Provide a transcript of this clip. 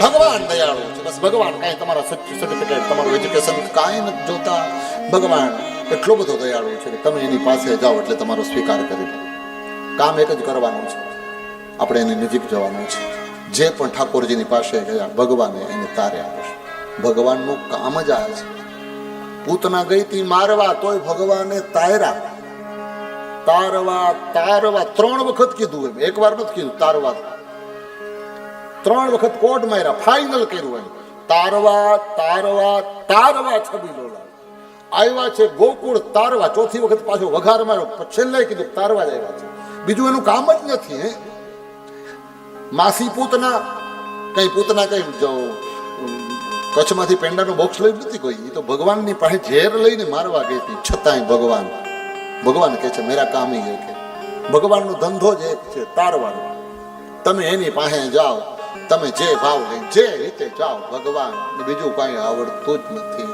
ભગવાન દયાળુ છે. બસ ભગવાન કાંઈ તમારા સર્ટિફિકેટ તમારું એજ્યુકેશન કાંઈ નથી જોતા. ભગવાન એટલો બધો દયાળુ છે કે તમે એની પાસે જાઓ એટલે તમારો સ્વીકાર કરી લે. કામ એક જ કરવાનું છે, આપણે એની નજીક જવાનું છે. જે પણ ઠાકોરજીની પાસે ગયા ભગવાને એને તાર્યા હશે. ભગવાનનું કામ જ આ છે. પૂતના ગઈ તી મારવા તોય ભગવાને તાર્યા. તારવા તારવા 3 વખત કીધું એમ, એક વાર નથી કીધું. તારવા 3 વખત કોડ માર્યા, ફાઇનલ કર્યું એમ. તારવા તારવા તારવા છબીલો આવ્યા છે ગોકુળ તારવા. 4થી વખત પાછો વઘાર માર્યો, છેલ્લે કીધું તારવા જ આવ્યા છે. બીજું એનું કામ જ નથી. હે માસી પૂતના કઈ કચ્છમાંથી પેંડાનું બોક્સ લઈ નથી કોઈ. એ તો ભગવાનની પાસે ઝેર લઈને મારવા ગઈ હતી, છતાંય ભગવાન કહે છે મેરા કામ હી એક છે. ભગવાનનો ધંધો જ એક છે, તારવાનો. તમે એની પાસે જાઓ, તમે જે ભાવ લઈ જે રીતે જાઓ, ભગવાન બીજું કાંઈ આવડતું જ નથી.